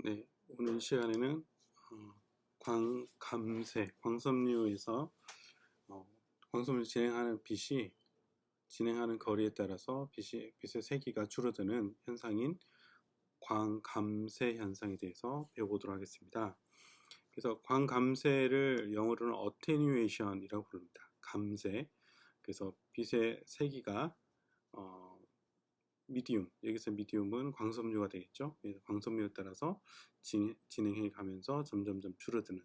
네, 오늘 시간에는 광감세, 광섬유에서 광섬유 진행하는 빛이 진행하는 거리에 따라서 빛의 세기가 줄어드는 현상인 광감세 현상에 대해서 배워보도록 하겠습니다. 그래서 광감세를 영어로는 attenuation이라고 부릅니다. 감세. 그래서 빛의 세기가 미디움, 여기서 미디움은 광섬유가 되겠죠. 그래서 광섬유에 따라서 진행해 가면서 점점점 줄어드는,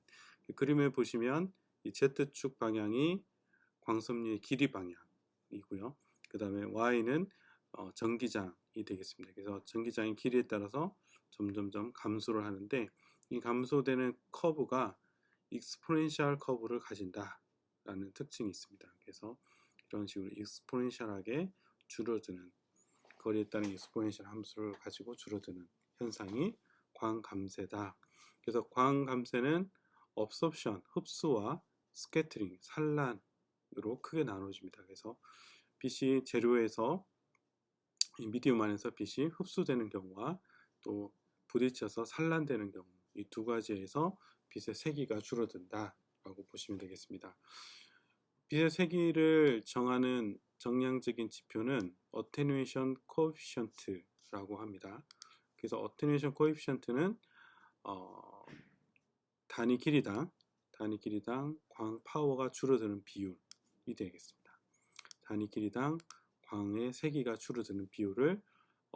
그림을 보시면 이 Z축 방향이 광섬유의 길이 방향이고요. 그 다음에 Y는 전기장이 되겠습니다. 그래서 전기장의 길이에 따라서 점점점 감소를 하는데, 이 감소되는 커브가 익스포넨셜 커브를 가진다 라는 특징이 있습니다. 그래서 이런 식으로 익스포넨셜하게 줄어드는, 거리에 따른 익스포넨셜 함수를 가지고 줄어드는 현상이 광감세다. 그래서 광감세는 absorption, 흡수와 scattering, 산란으로 크게 나눠집니다. 그래서 빛이 재료에서 미디움 안에서 빛이 흡수되는 경우와 또 부딪혀서 산란되는 경우, 이 두 가지에서 빛의 세기가 줄어든다 라고 보시면 되겠습니다. 빛의 세기를 정하는 정량적인 지표는 attenuation coefficient라고 합니다. 그래서 attenuation coefficient는 단위 길이당 광 파워가 줄어드는 비율이 되겠습니다. 단위 길이당 광의 세기가 줄어드는 비율을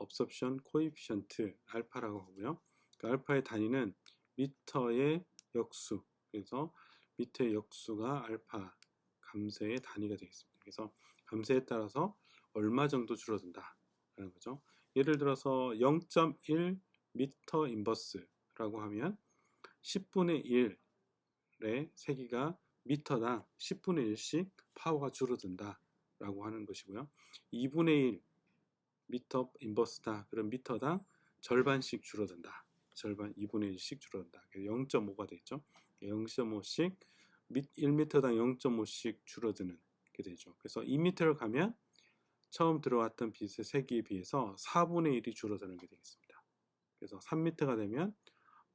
absorption coefficient 알파라고 하고요. 그 알파의 단위는 미터의 역수, 그래서 미터의 역수가 알파 감세의 단위가 되겠습니다. 그래서 감세에 따라서 얼마 정도 줄어든다 라는 거죠. 예를 들어서 0.1 미터 인버스라고 하면 10분의 1의 세기가 미터당 10분의 1씩 파워가 줄어든다 라고 하는 것이고요. 2분의 1 미터 인버스다. 그럼 미터당 절반씩 줄어든다. 절반 2분의 1씩 줄어든다. 0.5가 되죠. 0.5씩 1m당 0.5씩 줄어드는 게 되죠. 그래서 2m를 가면 처음 들어왔던 빛의 세기에 비해서 4분의 1이 줄어드는 게 되겠습니다. 그래서 3m가 되면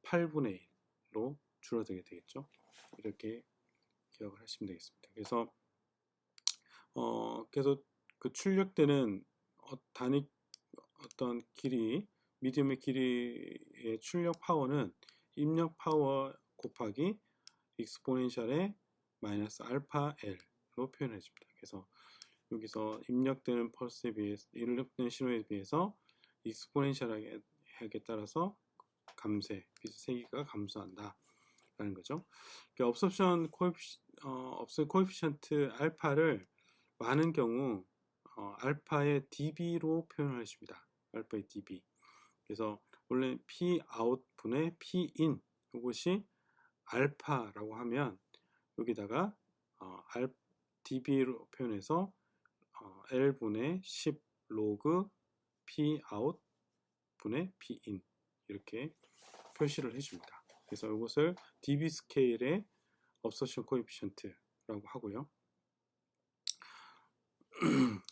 8분의 1로 줄어들게 되겠죠. 이렇게 기억을 하시면 되겠습니다. 그래서 계속 그 출력되는 단위 어떤 길이, 미디움의 길이의 출력 파워는 입력 파워 곱하기 익스포넨셜의 마이너스 알파 L로 표현해줍니다. 그래서 여기서 입력되는 펄스에 비해서, 입력되는 신호에 비해서 익스포넨셜하게 따라서 감세, 빛의 세기가 감소한다 라는 거죠. 업소션 코에피션트 알파를 많은 경우 알파의 dB로 표현을 해줍니다. 알파의 dB. 그래서 원래 P out 분의 P in, 이것이 알파라고 하면 여기다가 dB로 표현해서 L분의 10 로그 P out 분의 P in 이렇게 표시를 해줍니다. 그래서 이것을 dB 스케일의 absorption coefficient라고 하고요.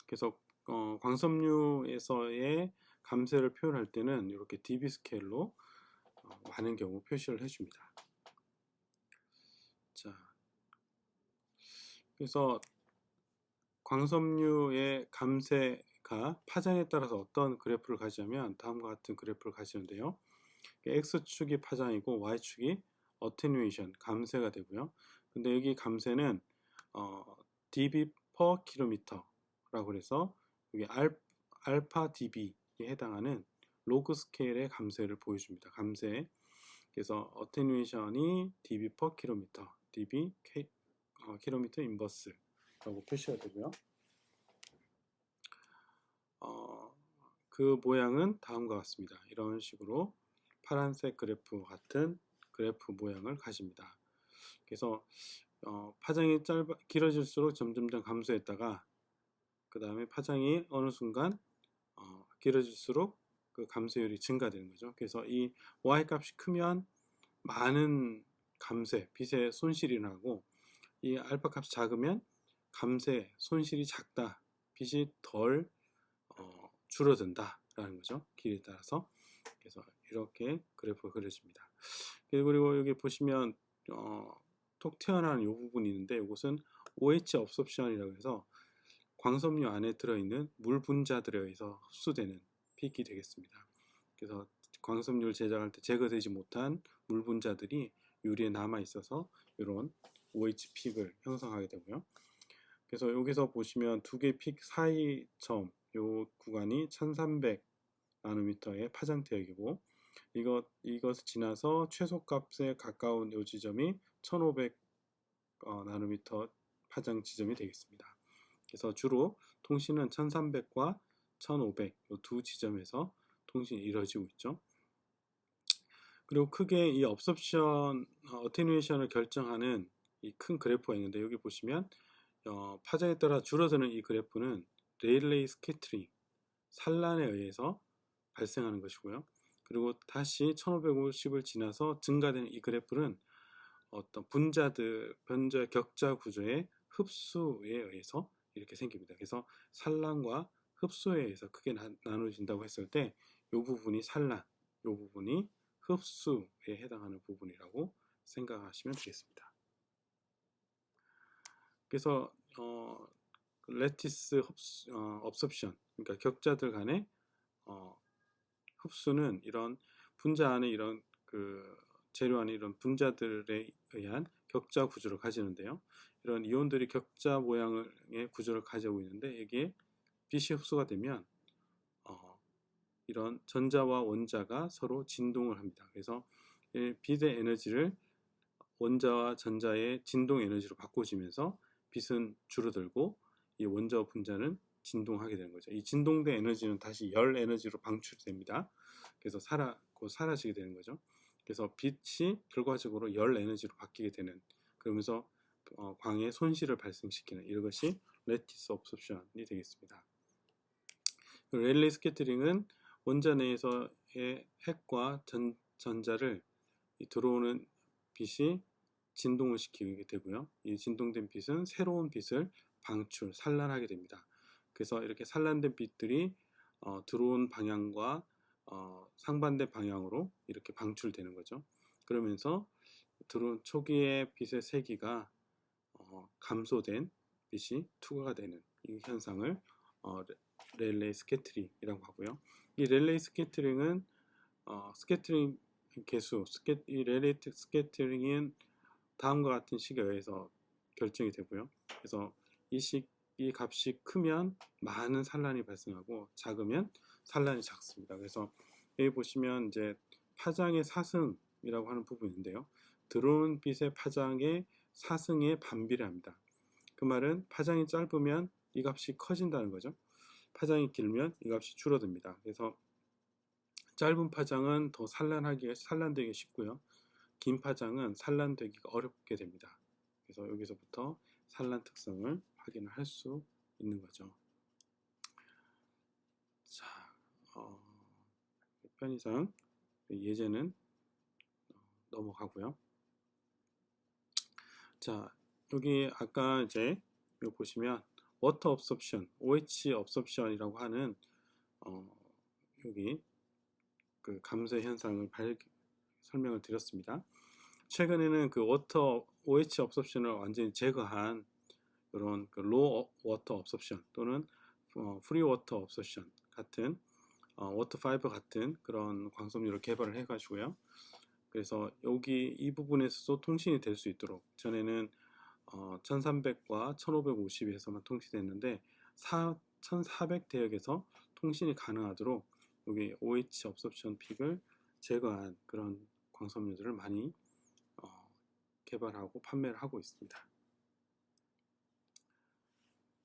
그래서 광섬유에서의 감세를 표현할 때는 이렇게 dB 스케일로 많은 경우 표시를 해줍니다. 자, 그래서 광섬유의 감세가 파장에 따라서 어떤 그래프를 가지냐면 다음과 같은 그래프를 가지는데요. X축이 파장이고 Y축이 attenuation, 감세가 되고요. 근데 여기 감세는 dB per km라고 해서 여기 알파 dB에 해당하는 로그 스케일의 감세를 보여줍니다. 감세. 그래서 attenuation이 dB per km, dB 킬로미터 인버스라고 표시가 되고요. 그 모양은 다음과 같습니다. 이런 식으로 파란색 그래프 같은 그래프 모양을 가집니다. 그래서 파장이 길어질수록 점점점 감소했다가 그 다음에 파장이 어느 순간 길어질수록 그 감소율이 증가되는 거죠. 그래서 이 Y값이 크면 많은 감세, 빛의 손실이 나고, 이 알파 값이 작으면 감세, 손실이 작다, 빛이 덜 줄어든다 라는 거죠. 길이에 따라서. 그래서 이렇게 그래프가 그려집니다. 그리고 여기 보시면 톡 튀어나오는 이 부분이 있는데 이것은 OH 업소션이라고 해서 광섬유 안에 들어있는 물 분자들에 의해서 흡수되는 픽이 되겠습니다. 그래서 광섬유를 제작할 때 제거되지 못한 물 분자들이 유리에 남아 있어서 이런 OH 픽을 형성하게 되고요. 그래서 여기서 보시면 두 개 픽 사이 점, 요 구간이 1300 나노미터의 파장 태역이고 이것을 지나서 최소값에 가까운 요 지점이 1500 나노미터 파장 지점이 되겠습니다. 그래서 주로 통신은 1300과 1500 이 두 지점에서 통신이 이루어지고 있죠. 그리고 크게 이 업섭션, 어테뉴에이션을 결정하는 이 큰 그래프가 있는데 여기 보시면 파장에 따라 줄어드는 이 그래프는 레일레이 스캐터링, 산란에 의해서 발생하는 것이고요. 그리고 다시 1550을 지나서 증가되는 이 그래프는 어떤 분자의 격자 구조의 흡수에 의해서 이렇게 생깁니다. 그래서 산란과 흡수에 의해서 크게 나눠진다고 했을 때 이 부분이 산란, 이 부분이 흡수에 해당하는 부분이라고 생각하시면 되겠습니다. 그래서 레티스 업섭션, 그러니까 격자들 간의 흡수는 이런 분자 안에 이런 재료 안에 이런 분자들에 의한 격자 구조를 가지는데요. 이런 이온들이 격자 모양의 구조를 가지고 있는데 여기에 빛이 흡수가 되면 이런 전자와 원자가 서로 진동을 합니다. 그래서 빛의 에너지를 원자와 전자의 진동 에너지로 바꿔주면서 빛은 줄어들고 이 원자와 분자는 진동하게 되는 거죠. 이 진동된 에너지는 다시 열 에너지로 방출됩니다. 그래서 사라지게 되는 거죠. 그래서 빛이 결과적으로 열 에너지로 바뀌게 되는, 그러면서 광의 손실을 발생시키는 이것이 레티스 업소션이 되겠습니다. 레일레이 스캐터링은 원자 내에서의 핵과 전자를 들어오는 빛이 진동을 시키게 되고요. 이 진동된 빛은 새로운 빛을 산란하게 됩니다. 그래서 이렇게 산란된 빛들이 들어온 방향과 상반된 방향으로 이렇게 방출되는 거죠. 그러면서 들어온 초기의 빛의 세기가 감소된 빛이 투과가 되는 이 현상을 렐레이 스캐터링이라고 하고요. 이 렐레이 스캐터링은 스캐터링 개수, 이 렐레이 스캐터링은 다음과 같은 식에 의해서 결정이 되고요. 그래서 이 값이 크면 많은 산란이 발생하고 작으면 산란이 작습니다. 그래서 여기 보시면 이제 파장의 사승이라고 하는 부분인데요. 들어온 빛의 파장의 사승에 반비례합니다. 그 말은 파장이 짧으면 이 값이 커진다는 거죠. 파장이 길면 이 값이 줄어듭니다. 그래서 짧은 파장은 더 산란되기 쉽고요. 긴 파장은 산란되기가 어렵게 됩니다. 그래서 여기서부터 산란 특성을 확인을 할 수 있는 거죠. 자, 편의상 예제는 넘어가고요. 자, 여기 아까 이제 여기 보시면 워터 업섭션, OH 업섭션이라고 하는 여기 그 감소 현상을 설명을 드렸습니다. 최근에는 그 OH 업섭션을 완전히 제거한 이런 로우 워터 업섭션 또는 프리 워터 업섭션 같은 워터 파이버 같은 그런 광섬유를 개발을 해가지고요. 그래서 여기 이 부분에서도 통신이 될 수 있도록, 전에는 1300과 1550에서만 통신됐는데 1400 대역에서 통신이 가능하도록 여기 OH 업섭션 픽을 제거한 그런 광섬유들을 많이 개발하고 판매를 하고 있습니다.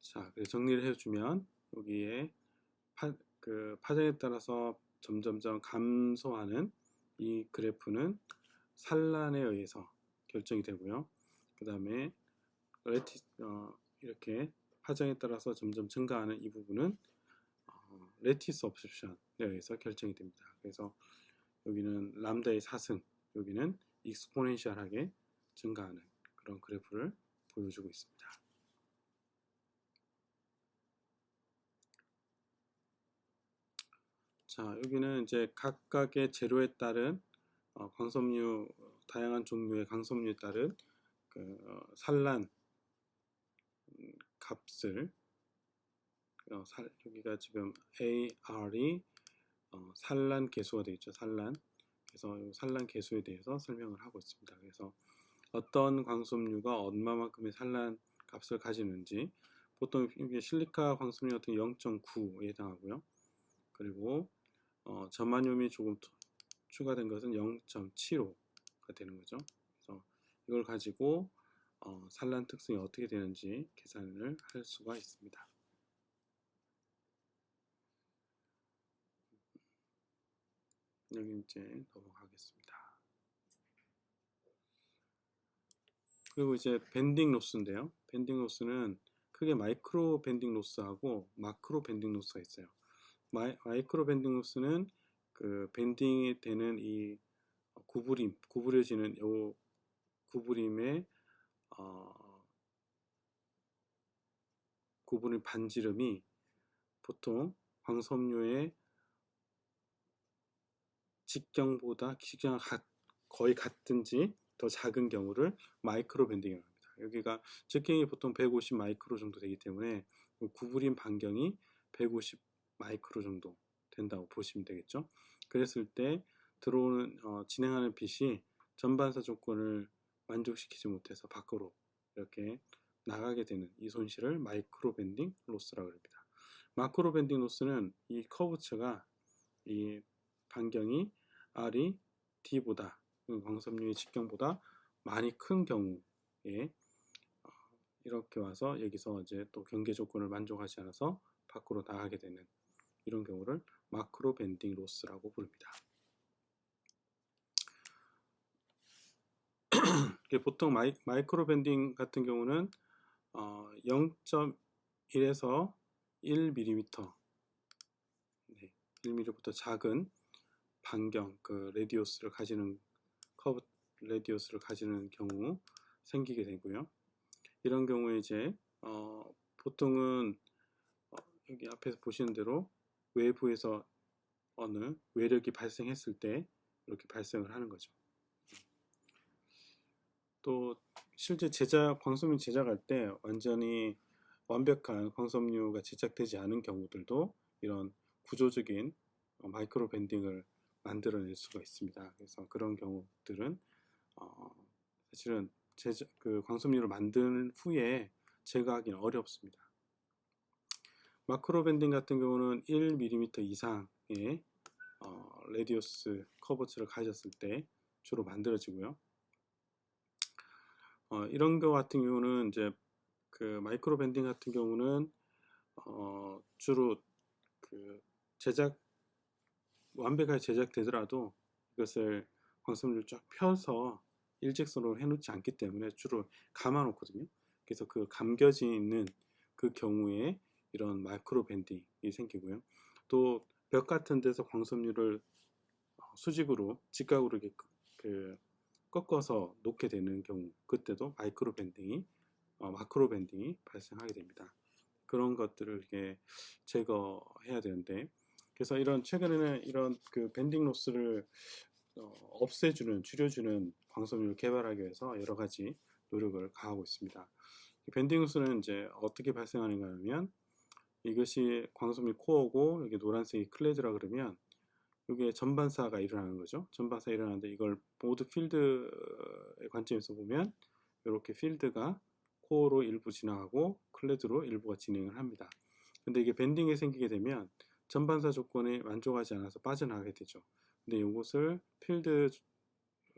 자, 정리를 해주면 여기에 파장에 따라서 점점점 감소하는 이 그래프는 산란에 의해서 결정이 되고요. 그 다음에 이렇게 파장에 따라서 점점 증가하는 이 부분은 레티스 업섭션에 의해서 결정이 됩니다. 그래서 여기는 람다의 사승, 여기는 익스포넨셜하게 증가하는 그런 그래프를 보여주고 있습니다. 자, 여기는 이제 각각의 재료에 따른 광섬유, 다양한 종류의 광섬유에 따른 산란 값을 여기가 지금 AR이 산란 계수가 되어 있죠. 산란. 그래서 산란 계수에 대해서 설명을 하고 있습니다. 그래서 어떤 광섬유가 얼마만큼의 산란 값을 가지는지, 보통 이게 실리카 광섬유 같은 0.9에 해당하고요. 그리고 점화뇽이 조금 추가된 것은 0.75가 되는 거죠. 그래서 이걸 가지고 산란 특성이 어떻게 되는지 계산을 할 수가 있습니다. 여기 이제 넘어가겠습니다. 그리고 이제 밴딩 로스인데요. 밴딩 로스는 크게 마이크로 밴딩 로스하고 마크로 밴딩 로스가 있어요. 마이크로 밴딩 로스는 그 밴딩이 되는 이 구부려지는 요 구부림의 구부림 반지름이 보통 광섬유의 직경보다 거의 같든지 더 작은 경우를 마이크로 밴딩이라고 합니다. 여기가 직경이 보통 150 마이크로 정도 되기 때문에 구부림 반경이 150 마이크로 정도 된다고 보시면 되겠죠. 그랬을 때 들어오는 진행하는 빛이 전반사 조건을 만족시키지 못해서 밖으로 이렇게 나가게 되는 이 손실을 마이크로 밴딩 로스라고 합니다. 마크로 밴딩 로스는 이 커브처가 이 반경이 R이 D보다 광섬유의 직경보다 많이 큰 경우에 이렇게 와서 여기서 이제 또 경계 조건을 만족하지 않아서 밖으로 나가게 되는 이런 경우를 마크로 밴딩 로스라고 부릅니다. 보통 마이크로 밴딩 같은 경우는 0.1에서 1mm, 1mm부터 작은 반경, 레디오스를 가지는 커브 레디오스를 가지는 경우 생기게 되고요. 이런 경우에 이제 보통은 여기 앞에서 보시는 대로 외부에서 어느 외력이 발생했을 때 이렇게 발생을 하는 거죠. 또 실제 광섬유 제작할 때 완전히 완벽한 광섬유가 제작되지 않은 경우들도 이런 구조적인 마이크로 밴딩을 만들어낼 수가 있습니다. 그래서 그런 경우들은 사실은 광섬유를 만든 후에 제거하기는 어렵습니다. 마크로 밴딩 같은 경우는 1mm 이상의 레디오스 커버처를 가졌을 때 주로 만들어지고요. 이런 거 같은 경우는 이제 마이크로 밴딩 같은 경우는 주로 완벽하게 제작되더라도 이것을 광섬유를 쫙 펴서 일직선으로 해놓지 않기 때문에 주로 감아 놓거든요. 그래서 그 감겨져 있는 그 경우에 이런 마이크로 밴딩이 생기고요. 또 벽 같은 데서 광섬유를 수직으로 직각으로 이렇게 꺾어서 놓게 되는 경우, 그때도 마이크로 밴딩이 마크로 밴딩이 발생하게 됩니다. 그런 것들을 이렇게 제거해야 되는데, 그래서 최근에는 이런 밴딩 로스를 없애주는, 줄여주는 광섬유를 개발하기 위해서 여러 가지 노력을 가하고 있습니다. 밴딩 로스는 이제 어떻게 발생하는가 하면, 이것이 광섬유 코어고 여기 노란색이 클레드라 그러면 이게 전반사가 일어나는 거죠. 전반사 일어나는데 이걸 모드 필드의 관점에서 보면 이렇게 필드가 코어로 일부 지나가고 클레드로 일부가 진행을 합니다. 근데 이게 밴딩이 생기게 되면 전반사 조건에 만족하지 않아서 빠져나가게 되죠. 근데 이것을 필드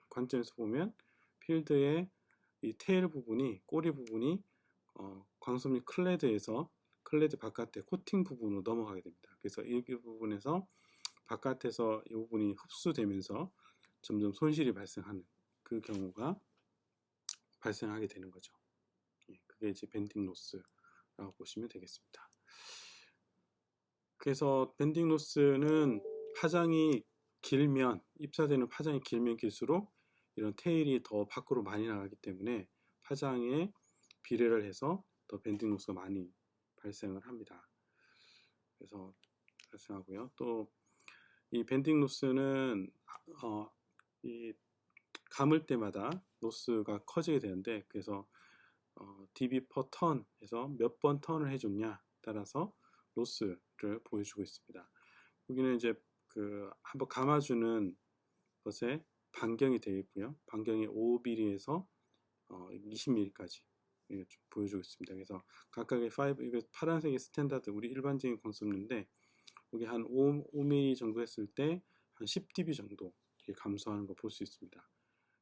관점에서 보면 필드의 이 테일 부분이, 꼬리 부분이 광섬유 클레드 바깥에 코팅 부분으로 넘어가게 됩니다. 그래서 이 부분에서 바깥에서 이 부분이 흡수되면서 점점 손실이 발생하는 그 경우가 발생하게 되는 거죠. 그게 이제 밴딩 로스라고 보시면 되겠습니다. 그래서 밴딩 로스는 파장이 길면, 입사되는 파장이 길면 길수록 이런 테일이 더 밖으로 많이 나가기 때문에 파장에 비례를 해서 더 밴딩 로스가 많이 발생을 합니다. 그래서 발생하고요. 또 이 밴딩 로스는 이 감을 때마다 로스가 커지게 되는데, 그래서 dB per ton에서 몇 번 턴을 해줬냐 따라서 로스를 보여주고 있습니다. 여기는 이제 그 한번 감아주는 것에 반경이 되어 있고요. 반경이 5mm에서 20mm까지 보여주고 있습니다. 그래서 각각의 5, 이거 파란색이 스탠다드 우리 일반적인 광섬유인데, 여기 한 5mm 정도 했을 때 한 10dB 정도 감소하는 거 볼 수 있습니다.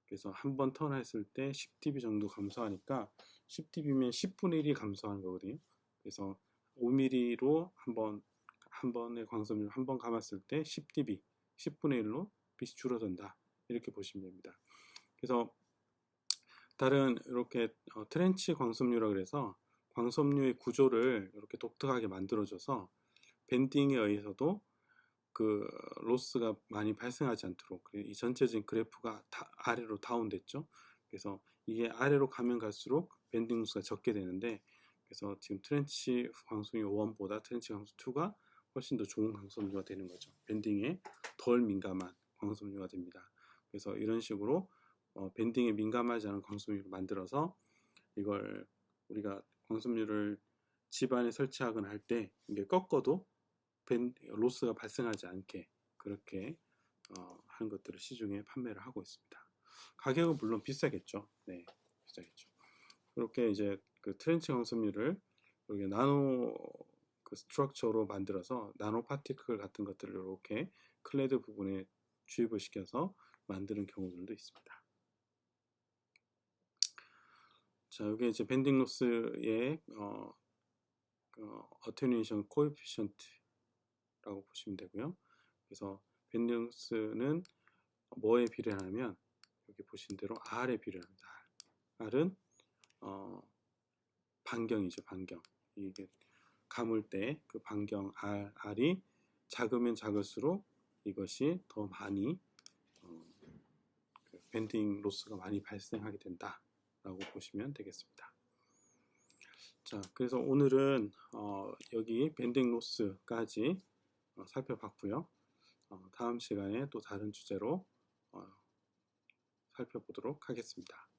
그래서 한 번 턴 했을 때 10dB 정도 감소하니까 10dB면 10분의 1이 감소하는 거거든요. 그래서 5mm로 한 번의 광섬유를 한 번 감았을 때 10dB, 10분의 1로 빛이 줄어든다. 이렇게 보시면 됩니다. 그래서 다른 이렇게 트렌치 광섬유라 그래서 광섬유의 구조를 이렇게 독특하게 만들어줘서 밴딩에 의해서도 그 로스가 많이 발생하지 않도록, 이 전체적인 그래프가 아래로 다운됐죠. 그래서 이게 아래로 가면 갈수록 밴딩 로스가 적게 되는데, 그래서 지금 트렌치 광섬유 1보다 트렌치 광섬유 2가 훨씬 더 좋은 광섬유가 되는 거죠. 밴딩에 덜 민감한 광섬유가 됩니다. 그래서 이런 식으로 밴딩에 민감하지 않은 광섬유를 만들어서 이걸 우리가 광섬유를 집안에 설치하거나 할 때 이게 꺾어도 로스가 발생하지 않게 그렇게 하는 것들을 시중에 판매를 하고 있습니다. 가격은 물론 비싸겠죠. 네, 비싸겠죠. 그렇게 이제 그 트렌치 광섬유를 이렇게 나노 그 스트럭처로 만들어서 나노 파티클 같은 것들을 이렇게 클레드 부분에 주입을 시켜서 만드는 경우들도 있습니다. 자, 여기 이제 밴딩 로스의 어테뉴에이션 코에피션트라고 보시면 되고요. 그래서 밴딩 로스는 뭐에 비례하냐면 여기 보신 대로 R에 비례합니다. R은 반경이죠, 반경. 이게 감을 때 그 반경 R이 작으면 작을수록 이것이 더 많이 밴딩 로스가 많이 발생하게 된다라고 보시면 되겠습니다. 자, 그래서 오늘은 여기 밴딩 로스까지 살펴봤고요. 다음 시간에 또 다른 주제로 살펴보도록 하겠습니다.